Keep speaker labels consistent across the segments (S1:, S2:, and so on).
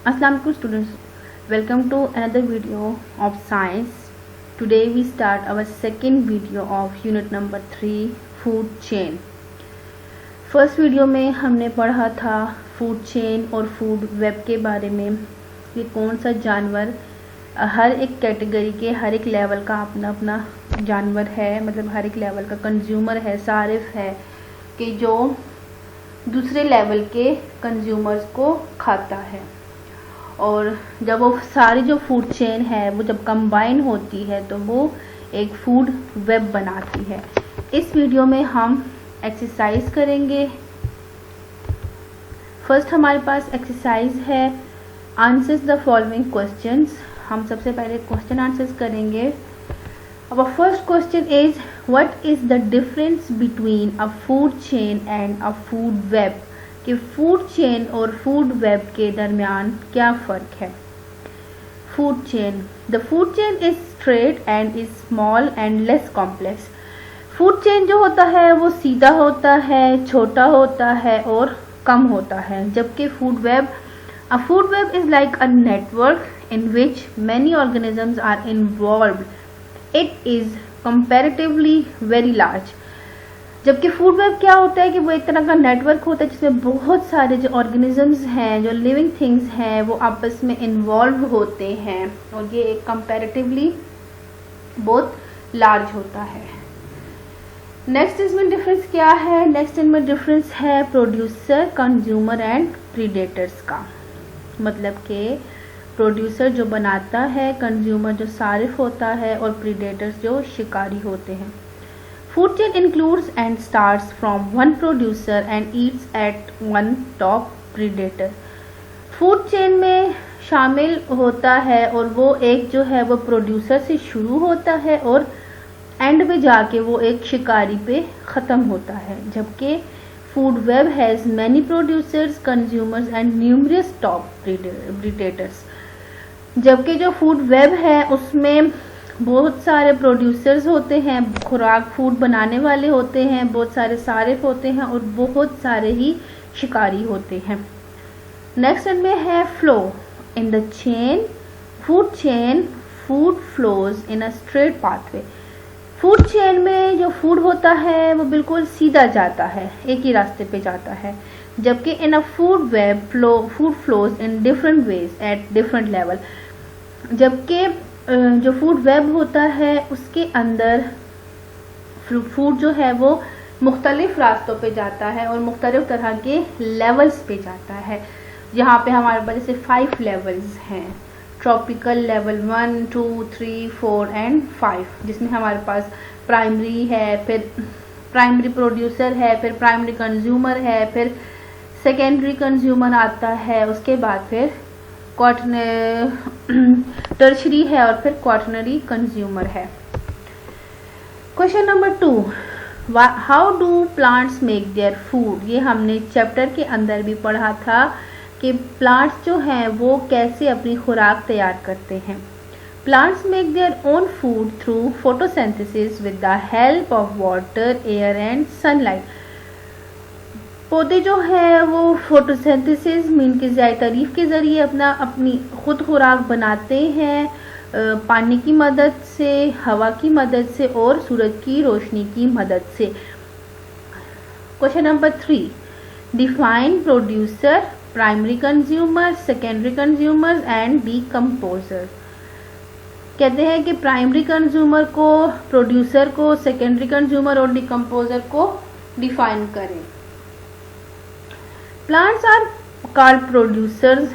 S1: Assalamu alaikum students, welcome to another video of science. Today we start our second video of unit number 3 food chain. First video में हमने पढ़ा था food chain और food web के बारे में कि कौन सा जानवर हर एक कैटेगरी के हर एक लेवल का अपना अपना जानवर है, मतलब हर एक लेवल का कंज्यूमर है, सारिफ है कि जो दूसरे लेवल के कंज्यूमर्स को खाता है। और जब वो सारी जो फूड चेन है वो जब कंबाइन होती है तो वो एक फूड वेब बनाती है। इस वीडियो में हम एक्सरसाइज करेंगे। फर्स्ट हमारे पास एक्सरसाइज है आंसर्स द फॉलोइंग क्वेश्चंस। हम सबसे पहले क्वेश्चन आंसर्स करेंगे। Our first question is, what is the difference between a food chain and a food web? कि फूड चेन और फूड वेब के दरमियान क्या फ़र्क है। Food chain, the food chain is straight and is small and less complex. Food chain जो होता है वो सीधा होता है, छोटा होता है और कम होता है, जबकि food web, a food web is like a network in which many organisms are involved. It is comparatively very large. जबकि फूड वेब क्या होता है कि वो एक तरह का नेटवर्क होता है जिसमें बहुत सारे जो ऑर्गेनिजम्स हैं, जो लिविंग थिंग्स हैं, वो आपस में इन्वॉल्व होते हैं और ये एक कंपैरेटिवली बहुत लार्ज होता है। नेक्स्ट इसमें डिफरेंस क्या है? नेक्स्ट इनमें डिफरेंस है प्रोड्यूसर, कंज्यूमर एंड प्रीडेटर्स का। मतलब कि प्रोड्यूसर जो बनाता है, कंज्यूमर जो सारिफ होता है और प्रीडेटर्स जो शिकारी होते हैं। Food chain includes and starts from one producer and eats at one top predator. Food chain में शामिल होता है और वो एक जो है वो प्रोड्यूसर से शुरू होता है और एंड पे जाके वो एक शिकारी पे ख़त्म होता है, जबकि food web has many producers, consumers and numerous top predators. जबकि जो फूड वेब है उसमें बहुत सारे प्रोड्यूसर्स होते हैं, खुराक फूड बनाने वाले होते हैं, बहुत सारे सारिफ होते हैं और बहुत सारे ही शिकारी होते हैं। नेक्स्ट इनमें है flow in the chain. Food flows in a straight pathway. Food chain में जो फूड होता है वो बिल्कुल सीधा जाता है, एक ही रास्ते पे जाता है, जबकि in a food web food flows in different ways at different level. जबकि जो फूड वेब होता है उसके अंदर फूड जो है वो मुख्तलिफ रास्तों पे जाता है और मुख्तलिफ तरह के लेवल्स पे जाता है। यहाँ पे हमारे पास जैसे 5 लेवल्स हैं, ट्रॉपिकल लेवल 1, 2, 3, 4 एंड 5, जिसमें हमारे पास प्राइमरी है, फिर प्राइमरी प्रोड्यूसर है, फिर प्राइमरी कंज्यूमर है, फिर सेकेंडरी कंज्यूमर आता है, उसके बाद फिर टर्शरी है और फिर क्वार्टनरी कंज्यूमर है। Question number 2, how do plants make their food. ये हमने चैप्टर के अंदर भी पढ़ा था कि प्लांट्स जो हैं वो कैसे अपनी खुराक तैयार करते हैं। Plants make their own food through photosynthesis with the help of water, air and sunlight. पौधे जो है वो फोटोसिंथेसिस मीन की ज़ाय तारीफ के ज़रिए अपनी खुद खुराक बनाते हैं, पानी की मदद से, हवा की मदद से और सूरज की रोशनी की मदद से। Question number 3, define producer, primary consumer, secondary consumer and decomposer. कहते हैं कि प्राइमरी कंज्यूमर को, प्रोड्यूसर को, सेकेंडरी कंज्यूमर और डीकम्पोजर को डिफाइन करें। Plants are called producers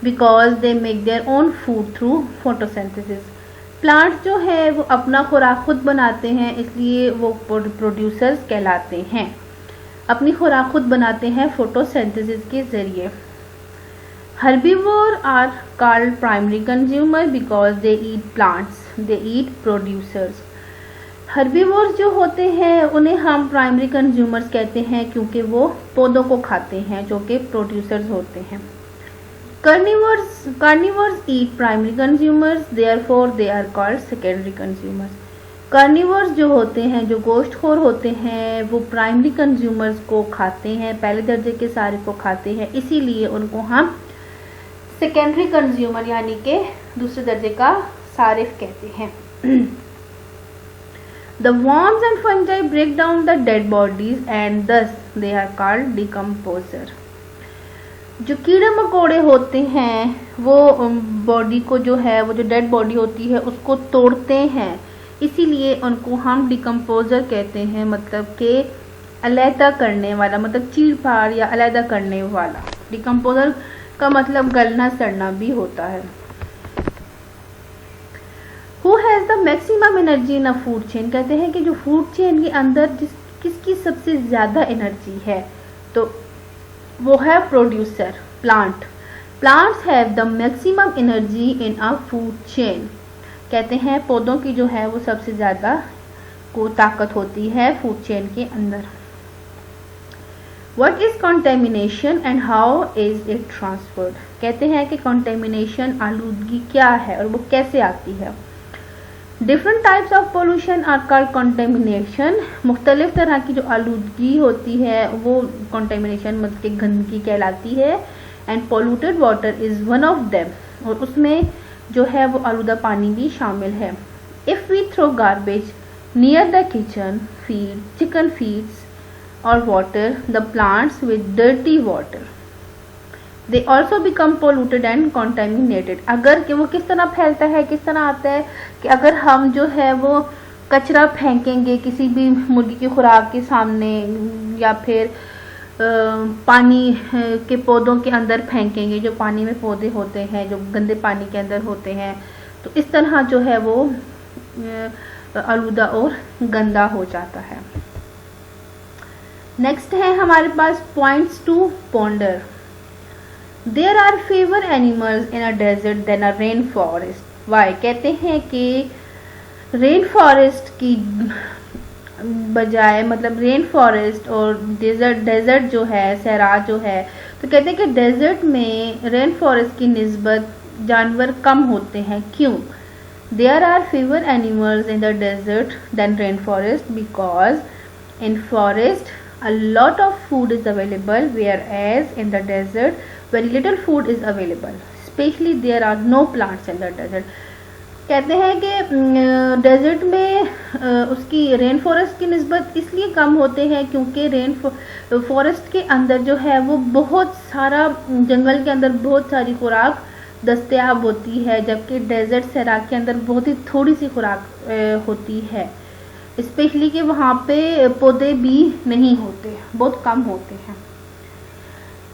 S1: because they make their own food through photosynthesis. Plants जो है वो अपना खुराक खुद बनाते हैं, इसलिए वो प्रोड्यूसर्स कहलाते हैं। अपनी खुराक खुद बनाते हैं फोटोसिंथेसिस के ज़रिए। Herbivores are called primary consumer because they eat plants, they eat producers. Herbivores जो होते हैं उन्हें हम प्राइमरी कंज्यूमर्स कहते हैं क्योंकि वो पौधों को खाते हैं जो कि प्रोड्यूसर्स होते हैं। Carnivores eat primary consumers, therefore they are called secondary consumers. Carnivores जो होते हैं, जो गोश्तखोर होते हैं, वो प्राइमरी कंज्यूमर्स को खाते हैं, पहले दर्जे के सारे को खाते हैं, इसीलिए उनको हम सेकेंडरी कंज्यूमर यानी कि दूसरे दर्जे का सारिफ कहते हैं। The worms and fungi break down the dead bodies and thus they are called decomposer. जो कीड़े मकोड़े होते हैं वो बॉडी को जो है, वो जो डेड बॉडी होती है उसको तोड़ते हैं, इसीलिए उनको हम डिकम्पोजर कहते हैं, मतलब कि अलहदा करने वाला, मतलब चीड़ फाड़ या अलहदा करने वाला। डिकम्पोजर का मतलब गलना सड़ना भी होता है। Who has the maximum energy in a food chain? कहते हैं कि जो फूड चेन के अंदर किसकी सबसे ज़्यादा एनर्जी है, तो वो है producer, plant. Plants have the maximum energy in a food chain. कहते हैं पौधों की जो है वो सबसे ज़्यादा को ताकत होती है फूड चेन के अंदर। What is contamination and how is it transferred? कहते हैं कि contamination आलूदगी क्या है और वो कैसे आती है। Different types of pollution are called contamination. मुख्तलिफ तरह की जो आलूदगी होती है वो कंटेमिनेशन मतलब कि गंदगी कहलाती है। And polluted water is one of them, और उसमें जो है वो आलूदा पानी भी शामिल है। If we throw garbage near the kitchen feed chicken feeds और water the plants with dirty water, they also become polluted and contaminated. अगर कि वो किस तरह फैलता है, किस तरह आता है कि अगर हम जो है वो कचरा फेंकेंगे किसी भी मुर्गी की खुराक के सामने या फिर पानी के पौधों के अंदर फेंकेंगे, जो पानी में पौधे होते हैं जो गंदे पानी के अंदर होते हैं, तो इस तरह जो है वो आलूदा और गंदा हो जाता है। नेक्स्ट है हमारे पास points to ponder. There are fewer animals in a desert than a rainforest. Why? कहते हैं कि रेन फॉरेस्ट की बजाय, मतलब रेन फॉरेस्ट और डेजर्ट जो है, सहरा जो है, तो कहते हैं कि डेजर्ट में रेन फॉरेस्ट की निस्बत जानवर कम होते हैं। क्यों? There are fewer animals in the desert than rainforest because in forest a lot of food is available, whereas in the desert very little food is available, especially there are no plants in the desert. कहते हैं कि desert में उसकी rain forest की निस्बत इसलिए कम होते हैं क्योंकि रेन फॉरेस्ट के अंदर जो है वो बहुत सारा, जंगल के अंदर बहुत सारी खुराक दस्तयाब होती है, जबकि डेजर्ट सहरा के अंदर बहुत ही थोड़ी सी खुराक होती है, स्पेशली कि वहाँ पे पौधे भी नहीं होते, बहुत कम होते हैं।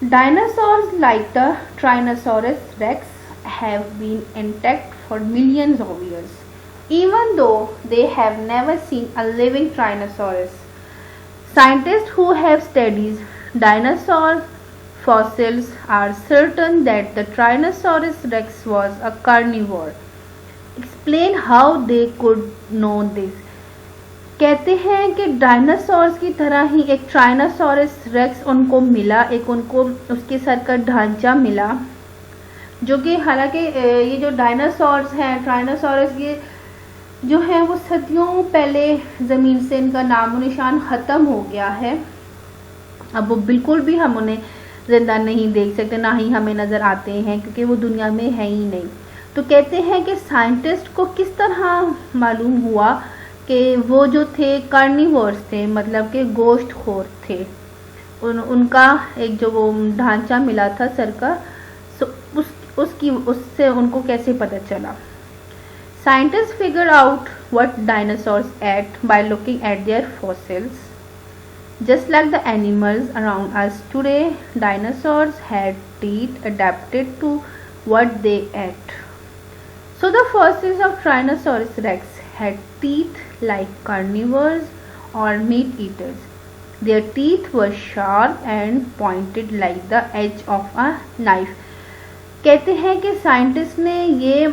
S1: Dinosaurs like the Tyrannosaurus rex have been intact for millions of years, even though they have never seen a living Tyrannosaurus. Scientists who have studied dinosaur fossils are certain that the Tyrannosaurus rex was a carnivore. Explain how they could know this. कहते हैं कि dinosaurs की तरह ही एक ट्राइनोसॉरस racks उनको मिला, एक उनको उसके सर का ढांचा मिला, जो कि हालांकि ये जो डायनासोर्स हैं, ट्राइनोसॉरस, ये जो है वो सदियों पहले ज़मीन से इनका नामो निशान ख़त्म हो गया है। अब वो बिल्कुल भी हम उन्हें ज़िंदा नहीं देख सकते, ना ही हमें नज़र आते हैं, क्योंकि वो दुनिया में है ही नहीं। तो कहते हैं कि साइंटिस्ट को किस तरह मालूम हुआ कि वो जो थे कार्निवोर्स थे, मतलब कि गोश्त खोर थे, उनका एक जो वो ढांचा मिला था सर का, उससे उनको कैसे पता चला। Scientist figure out what dinosaurs ate by looking at their fossils. Just like the animals around us today, dinosaurs had teeth adapted to what they ate. So the fossils of Tyrannosaurus rex had teeth like carnivores or meat eaters. Their teeth were sharp and pointed like the edge of a knife. कहते हैं कि scientist ने ये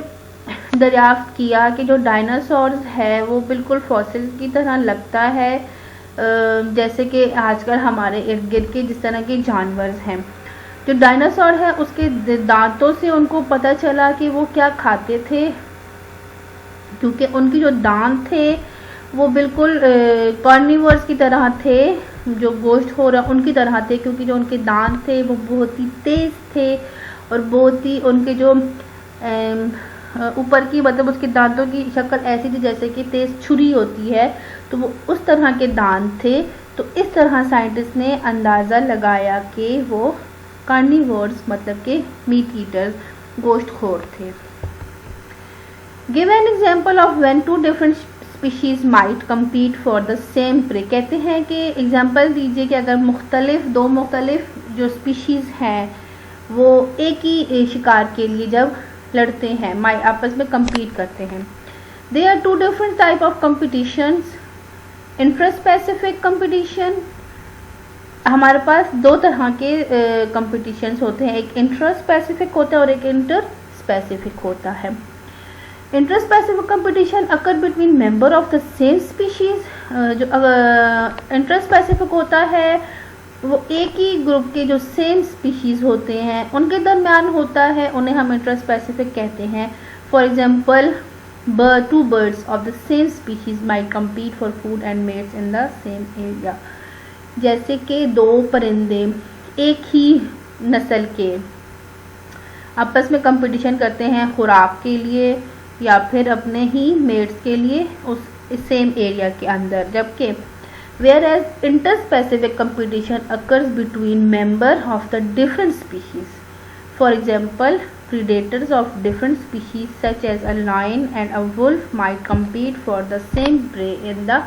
S1: दरियाफ्त किया कि जो dinosaurs है वो बिल्कुल फॉसिल की तरह लगता है, जैसे कि आजकल हमारे इर्द गिर्द के जिस तरह के जानवर हैं। जो डायनासोर है उसके दांतों से उनको पता चला कि वो क्या खाते थे, क्योंकि उनके जो दांत थे वो बिल्कुल कार्निवोर्स की तरह थे, जो गोश्त हो रहा उनकी तरह थे, क्योंकि जो उनके दांत थे वो बहुत ही तेज़ थे और बहुत ही उनके जो ऊपर की मतलब उसके दांतों की शक्ल ऐसी थी जैसे कि तेज छुरी होती है, तो वो उस तरह के दांत थे। तो इस तरह साइंटिस्ट ने अंदाज़ा लगाया कि वो कार्निवोर्स मतलब कि मीट ईटर्स, गोश्तखोर थे। Give an example of when two different species might compete for the same prey. कहते हैं कि एग्जाम्पल दीजिए कि अगर दो मुख्तलिफ जो स्पीशीज़ हैं वो एक ही शिकार के लिए जब लड़ते हैं, आपस में कम्पीट करते हैं। They are two different type of competitions. Intraspecific competition, हमारे पास दो तरह के कंपटीशंस होते हैं, एक इंट्रास्पेसिफिक होता है और एक इंटर स्पेसिफिक होता है। Intraspecific competition occur between member of the same species. जो इंट्रास्पेसिफिक होता है वो एक ही ग्रुप के जो सेम स्पीशीज होते हैं उनके दरमियान होता है, उन्हें हम इंट्रास्पेसिफिक कहते हैं। For example, two birds of the same species might compete for food and mates in the same area। जैसे कि दो परिंदे एक ही नस्ल के आपस में कंपटीशन करते हैं खुराक के लिए या फिर अपने ही मेट्स के लिए उस सेम एरिया के अंदर, जबकि whereas interspecific competition occurs between members of the different species। For example, predators of different species such as a lion and a wolf might compete for the same prey in the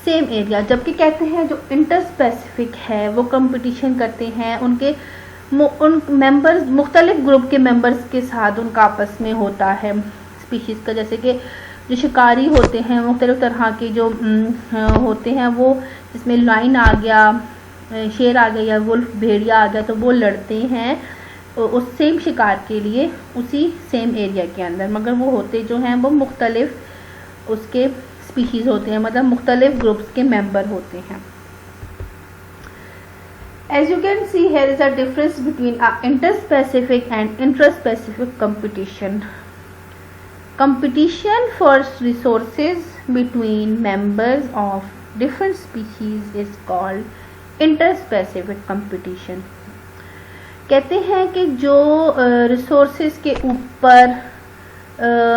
S1: same area। जबकि कहते हैं जो interspecific है वो competition करते हैं उन members, मुख्तलिफ ग्रुप के मेंबर्स के साथ उनका आपस में होता है स्पीशीज़ का। जैसे कि जो शिकारी होते हैं मुख्तलिफ तरह के जो होते हैं, वो जिसमें लाइन आ गया, शेर आ गया या वुल्फ भेड़िया आ गया, तो वो लड़ते हैं उस सेम शिकार के लिए उसी सेम एरिया के अंदर, मगर वो होते जो हैं वो मुख्तलिफ उसके स्पीशीज़ होते हैं, मतलब मुख्तलिफ ग्रुप्स के मेंबर होते हैं। As you can see, here is a difference between interspecific and intraspecific competition। Competition for resources between members of different species is called interspecific competition। कहते हैं कि जो रिसोर्सेज के ऊपर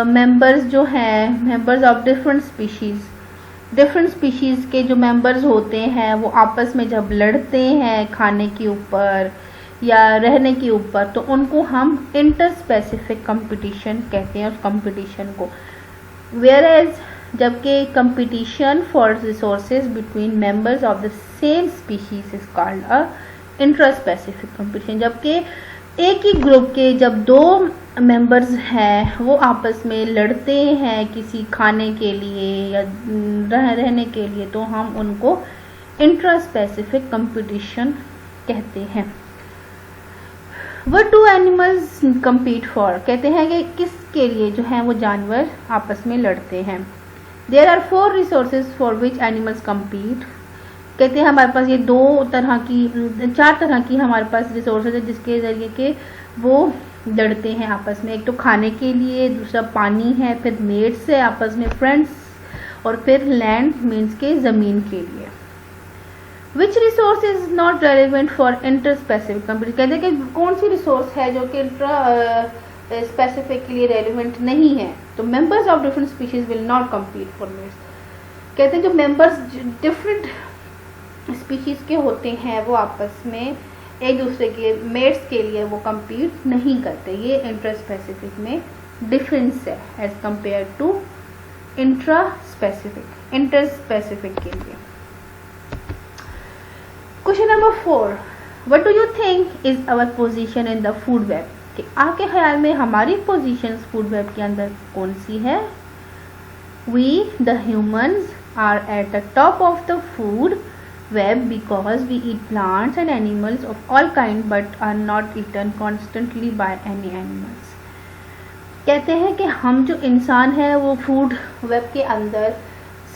S1: मेंबर्स जो हैं, मेंबर्स ऑफ डिफरेंट स्पीशीज़ के जो मेंबर्स होते हैं वो आपस में जब लड़ते हैं खाने के ऊपर या रहने के ऊपर, तो उनको हम इंटरस्पेसिफिक कंपटीशन कहते हैं उस कंपटीशन को। वेयरएज जबकि competition for resources between members of the same species is called a intraspecific competition. जबकि एक ही ग्रुप के जब दो मेंबर्स हैं वो आपस में लड़ते हैं किसी खाने के लिए या रहने के लिए, तो हम उनको इंट्रास्पेसिफिक कंपटीशन कहते हैं। What do animals compete for? कहते हैं कि किसके लिए जो है वो जानवर आपस में लड़ते हैं। There are 4 resources for which animals compete। कहते हैं हमारे पास ये 4 तरह की हमारे पास रिसोर्सेज है जिसके ज़रिए के वो लड़ते हैं आपस में। एक तो खाने के लिए, दूसरा पानी है, फिर मेट्स है आपस में, फ्रेंड्स, और फिर लैंड मीन्स के ज़मीन के लिए। Which resource is not relevant for interspecific competition? कहते हैं कि कौन सी रिसोर्स है जो कि इंट्रा स्पेसिफिक के लिए रेलिवेंट नहीं है। तो members of different species will not compete for mates. कहते हैं जो मेंबर्स डिफरेंट स्पीशीज के होते हैं वो आपस में एक दूसरे के मेट्स के लिए वो कम्पीट नहीं करते। ये इंट्रास्पेसिफिक में डिफरेंस है एज कंपेयर टू इंटरस्पेसिफिक के लिए। Question number 4, what do you think is our position in the food web? कि आपके ख्याल में हमारी पोजीशन फूड वेब के अंदर कौन सी है? We the humans are at the top of the food web because we eat plants and animals of all kind but are not eaten constantly by any animals। कहते हैं कि हम जो इंसान हैं वो फूड वेब के अंदर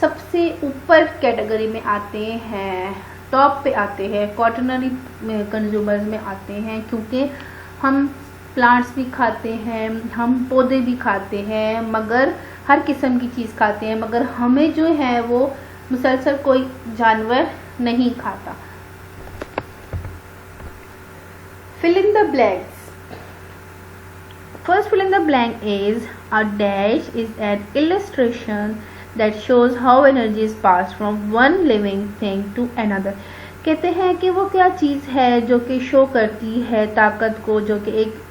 S1: सबसे ऊपर कैटेगरी में आते हैं, टॉप पे आते हैं, क्वाटरनरी कंज्यूमर्स में आते हैं, क्योंकि हम प्लांट्स भी खाते हैं, हम पौधे भी खाते हैं, मगर हर किस्म की चीज़ खाते हैं, मगर हमें जो है वो मुसलसल कोई जानवर नहीं खाता। Fill in the blanks. First fill in the blank is a dash is an illustration that shows how energy is passed from one living thing to another. कहते हैं कि वो क्या चीज़ है जो कि शो करती है ताकत को, जो कि एक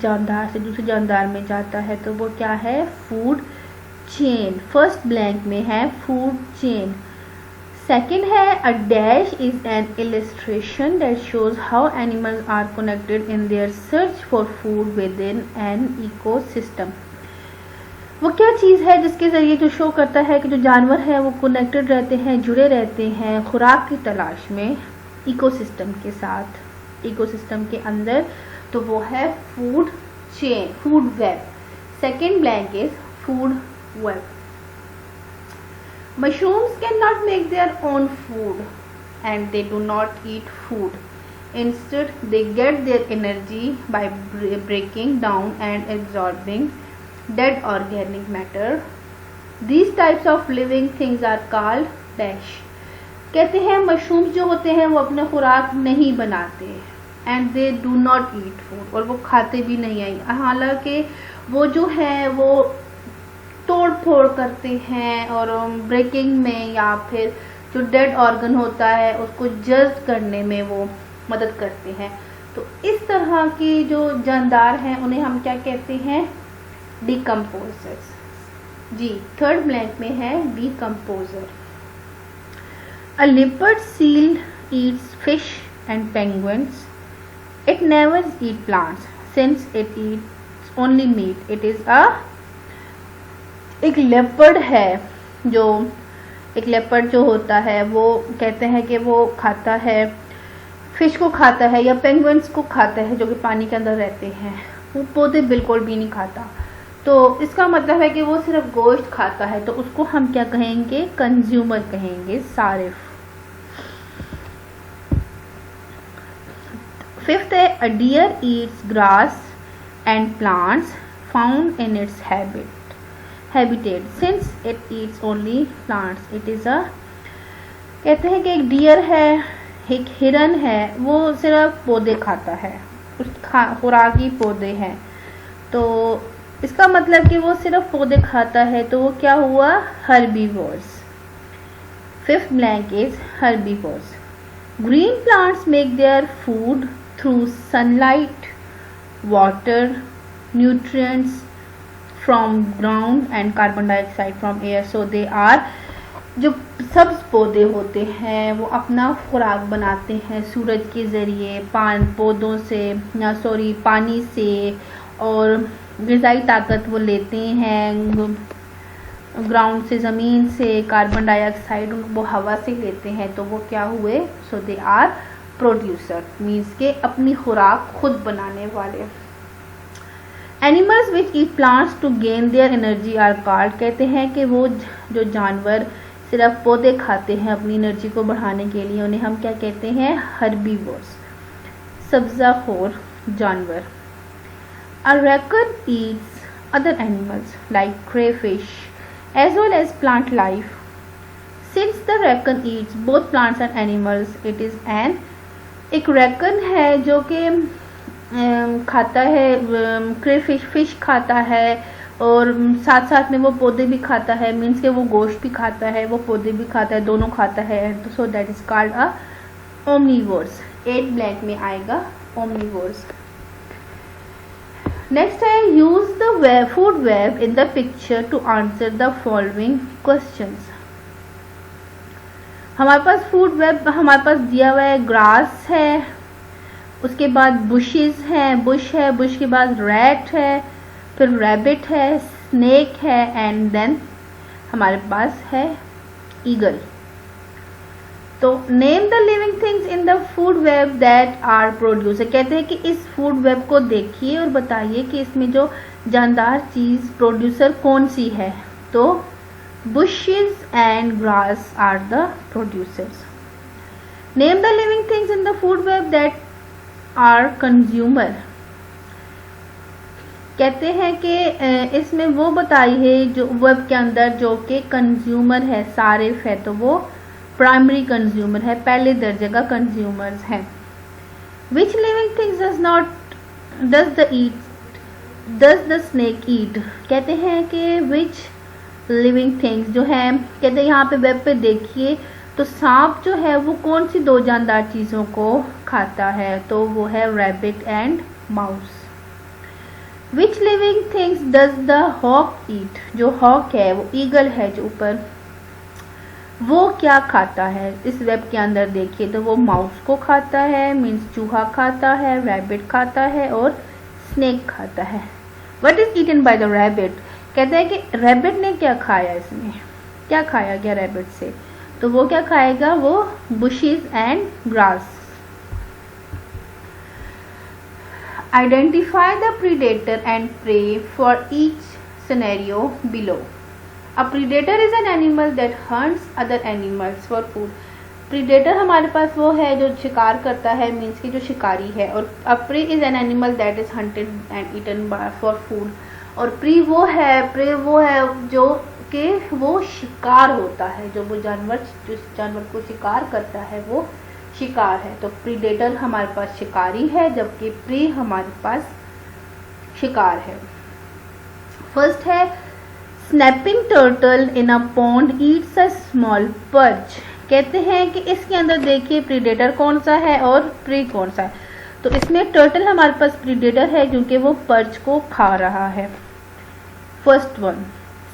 S1: जानदार से दूसरे जानदार में जाता है, तो वो क्या है? Food chain. फर्स्ट ब्लैंक में है फूड चेन. सेकेंड है a dash is an illustration that shows how animals are connected in their search for food within an ecosystem. वो क्या चीज़ है जिसके ज़रिए जो शो करता है कि जो जानवर है वो कनेक्टेड रहते हैं, जुड़े रहते हैं खुराक की तलाश में इकोसिस्टम के साथ, इकोसिस्टम के अंदर. तो वो है food chain, food web. Second blank is food web. Mushrooms cannot make their own food and they do not eat food. Instead, they get their energy by breaking down and absorbing dead organic matter. These types of living things are called dash. कहते हैं mushrooms जो होते हैं वो अपना खुराक नहीं बनाते and they do not eat food, और वो खाते भी नहीं हैं. हालांकि वो जो है वो तोड़ फोड़ करते हैं और ब्रेकिंग में या फिर जो डेड ऑर्गन होता है उसको जज करने में वो मदद करते हैं. तो इस तरह की जो जानदार हैं उन्हें हम क्या कहते हैं? डिकम्पोजर्स. जी, थर्ड ब्लैंक में है decomposer. A leopard seal eats fish and penguins. It never eat plants since it eats only meat. It is a एक लेपर्ड है, जो एक लेपर्ड जो होता है वो कहते हैं कि वो खाता है, फिश को खाता है या पेंगुइन्स को खाता है जो कि पानी के अंदर रहते हैं. वो पौधे बिल्कुल भी नहीं खाता. तो इसका मतलब है कि वो सिर्फ गोश्त खाता है. तो उसको हम क्या कहेंगे? कंज्यूमर कहेंगे, सारिफ. फिफ्थ है a deer eats grass and plants found in its habitat since it eats only plants. It is a कहते हैं कि एक डियर है, एक हिरन है, वो सिर्फ पौधे खाता है, उस खुराकी पौधे हैं. तो इसका मतलब कि वो सिर्फ पौधे खाता है, तो वो क्या हुआ? herbivores. Fifth blank is herbivores. Green plants make their food through sunlight, water, nutrients from ground and carbon dioxide from air. So they are, जो सब्ज पौधे होते हैं वो अपना खुराक बनाते हैं सूरज के ज़रिए, पौधों से पानी से, और ग़िज़ाई ताकत वो लेते हैं ग्राउंड से, ज़मीन से. कार्बन डाइऑक्साइड वो हवा से लेते हैं. तो वो क्या हुए? So they are producer, means के अपनी खुराक खुद बनाने वाले. Animals which eat plants to gain their energy are called. कहते हैं कि वो जो जानवर सिर्फ पौधे खाते हैं अपनी एनर्जी को बढ़ाने के लिए, उन्हें हम क्या कहते हैं? हर्बीवोर्स, सब्ज़ाखोर जानवर. A raccoon eats other animals like crayfish as well as plant life. Since the raccoon eats both plants and animals, it is an, एक रैकन है जो कि खाता है, क्रेफिश फिश खाता है और साथ साथ में वो पौधे भी खाता है. मीन्स के वो गोश्त भी खाता है, वो पौधे भी खाता है, दोनों खाता है. So that is called a omnivores. 8 blank में आएगा ओमनीवोर्स. नेक्स्ट है use the food web in the picture to answer the following questions. हमारे पास फूड वेब हमारे पास दिया हुआ है. ग्रास है, उसके बाद बुशेस हैं, बुश है, बुश के बाद रैट है, फिर रैबिट है, स्नेक है, एंड देन हमारे पास है ईगल. तो name the living things in the food web that are producer. कहते हैं कि इस फूड वेब को देखिए और बताइए कि इसमें जो जानदार चीज़ प्रोड्यूसर कौन सी है. तो bushes and grass are the producers. Name the living things in the food web that are consumer. कहते हैं कि इसमें वो बताई है जो वेब के अंदर जो कि कंज्यूमर है, सारिफ है, तो वो प्राइमरी कंज्यूमर है, पहले दर्जे का कंज्यूमर्स है. Which living things does the eat does the snake eat, कहते हैं कि विच लिविंग थिंग्स जो है, कहते हैं यहाँ पे वेब पे देखिए तो सांप जो है वो कौन सी दो जानदार चीज़ों को खाता है, तो वो है rabbit and mouse. Which living things does the hawk eat, जो हॉक है वो ईगल है जो ऊपर, वो क्या खाता है, इस वेब के अंदर देखिए तो वो माउस को खाता है, मीन्स चूहा खाता है, रैबिट खाता है और स्नेक खाता है। What is eaten by the rabbit, कहते हैं कि रैबिट ने क्या खाया, इसमें क्या खाया गया रैबिट से, तो वो क्या खाएगा, वो bushes and grass. Identify the predator and prey for each scenario below. A predator is an animal that hunts other animals for food. Predator हमारे पास वो है जो शिकार करता है, मीन्स की जो शिकारी है, और a prey is an animal that is hunted and eaten for food. और प्रे वो है जो कि वो शिकार होता है, जो वो जानवर जिस जानवर को शिकार करता है वो शिकार है। तो प्रीडेटर हमारे पास शिकारी है, जबकि प्रे हमारे पास शिकार है। फर्स्ट है snapping turtle in a pond Yeats a small perch. कहते हैं कि इसके अंदर देखिए प्रीडेटर कौन सा है और प्रे कौन सा है, तो इसमें टर्टल हमारे पास प्रीडेटर है क्योंकि वो पर्च को खा रहा है, फर्स्ट वन।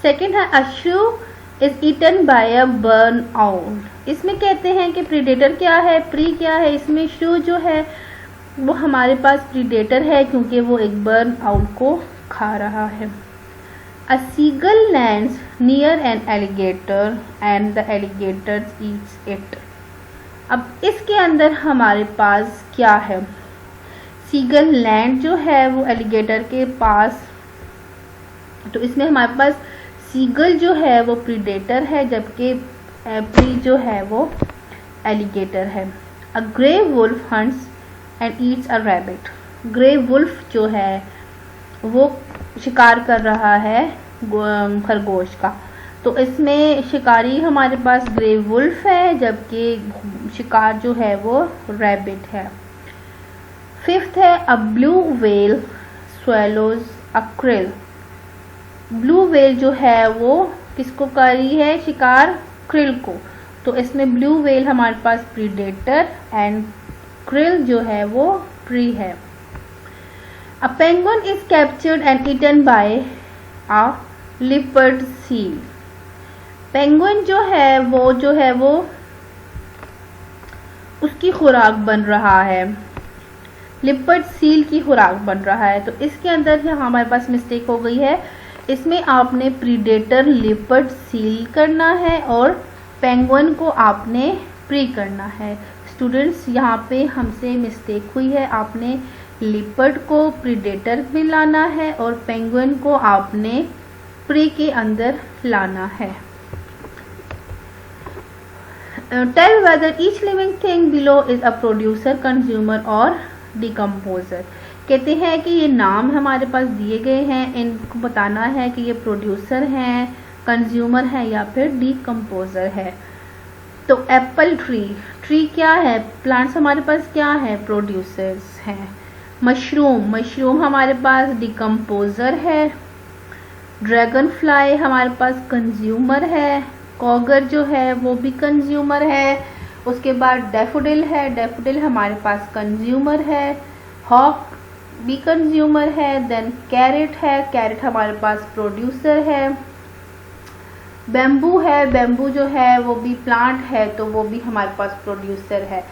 S1: सेकेंड है a shrew is eaten by a barn owl. इसमें कहते हैं कि प्रीडेटर क्या है, प्री क्या है, इसमें शू जो है वो हमारे पास प्रीडेटर है क्योंकि वो एक बर्न आउल को खा रहा है। A seagull lands near an alligator and the alligator eats it. अब इसके अंदर हमारे पास क्या है, सीगल लैंड जो है वो एलिगेटर के पास, तो इसमें हमारे पास सीगल जो है वो प्रीडेटर है जबकि प्री जो है वो एलिगेटर है। A grey wolf hunts and eats a rabbit. Grey wolf जो है वो शिकार कर रहा है खरगोश का, तो इसमें शिकारी हमारे पास ग्रे वुल्फ है जबकि शिकार जो है वो रैबिट है। फिफ्थ है अ ब्लू व्हेल स्वेलोज अ क्रिल। ब्लू व्हेल जो है वो किसको कर रही है, शिकार क्रिल को, तो इसमें ब्लू व्हेल हमारे पास प्रीडेटर एंड क्रिल जो है वो प्री है। A penguin is captured and eaten by a leopard seal. Penguin जो है वो उसकी खुराक बन रहा है, लिपर्ड सील की खुराक बन रहा है। तो इसके अंदर हमारे पास मिस्टेक हो गई है, इसमें आपने प्रीडेटर लिपर्ड सील करना है और पेंगुइन को आपने प्री करना है। स्टूडेंट्स यहाँ पे हमसे मिस्टेक हुई है, आपने लिपर्ड को प्रीडेटर में लाना है और पेंगुइन को आपने प्री के अंदर लाना है। Tell whether each living thing below is a producer, consumer और डिकम्पोजर। कहते हैं कि ये नाम हमारे पास दिए गए हैं, इनको बताना है कि ये प्रोड्यूसर हैं, कंज्यूमर है या फिर डिकम्पोजर है। तो एप्पल ट्री, ट्री क्या है, प्लांट्स हमारे पास क्या है, प्रोड्यूसर्स हैं। मशरूम, मशरूम हमारे पास डिकम्पोजर है। ड्रैगन फ्लाई हमारे पास कंज्यूमर है। कॉगर जो है वो भी कंज्यूमर है। उसके बाद डैफोडिल है, डैफोडिल हमारे पास कंज्यूमर है। हॉक भी कंज्यूमर है। देन कैरेट है, कैरेट हमारे पास प्रोड्यूसर है। बैम्बू है, बैम्बू जो है वो भी प्लांट है तो वो भी हमारे पास प्रोड्यूसर है।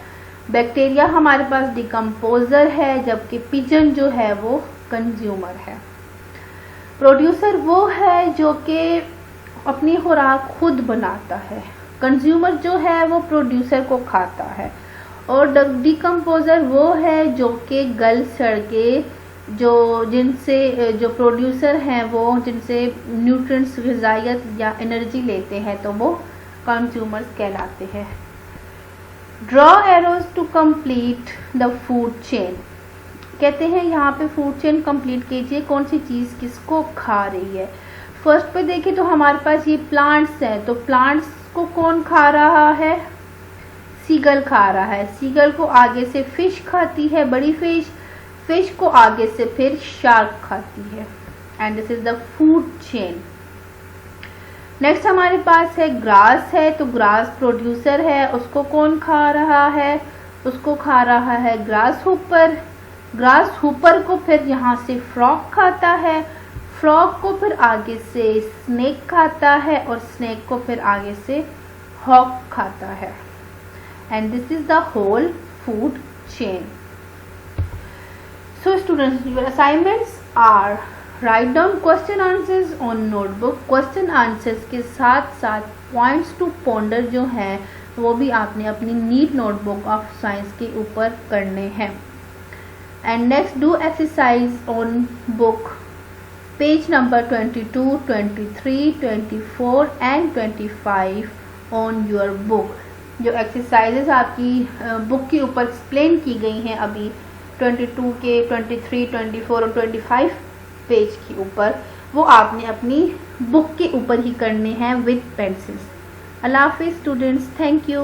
S1: बैक्टीरिया हमारे पास डिकम्पोजर है जबकि पिजन जो है वो कंज्यूमर है। प्रोड्यूसर वो है जो कि अपनी खुराक खुद बनाता है, कंज्यूमर जो है वो प्रोड्यूसर को खाता है, और डिकम्पोजर वो है जो कि गल सड़ के जो प्रोड्यूसर हैं वो जिनसे न्यूट्रिएंट्स ग़िज़ाइयत या एनर्जी लेते हैं तो वो कंज्यूमर्स कहलाते हैं। Draw arrows to complete the food chain. कहते हैं यहाँ पे फूड चेन कंप्लीट कीजिए, कौन सी चीज़ किसको खा रही है। फर्स्ट पे देखिए तो हमारे पास ये प्लांट्स हैं, तो प्लांट्स को कौन खा रहा है, सीगल खा रहा है। सीगल को आगे से फिश खाती है, बड़ी फिश, फिश को आगे से फिर शार्क खाती है, and this is the food chain. Next हमारे पास है ग्रास है, तो ग्रास प्रोड्यूसर है, उसको कौन खा रहा है, उसको खा रहा है ग्रास हुपर। ग्रास हुपर को फिर यहाँ से फ्रॉग खाता है, फ्रॉग को फिर आगे से स्नेक खाता है, और स्नेक को फिर आगे से हॉक खाता है, and this is the whole food chain. So students, your assignments are write down question answers on notebook. Question answers के साथ साथ पॉइंट्स टू पॉन्डर जो हैं वो भी आपने अपनी नीट नोटबुक ऑफ साइंस के ऊपर करने हैं। And next do exercise on book page number 22, 23, 24 and 25 on your book. जो एक्सरसाइजेस आपकी बुक के ऊपर एक्सप्लेन की गई हैं अभी 22 के, 23, 24 और 25 पेज के ऊपर, वो आपने अपनी बुक के ऊपर ही करने हैं विद पेंसिल्स। अल्लाह हाफिज़ स्टूडेंट्स, थैंक यू।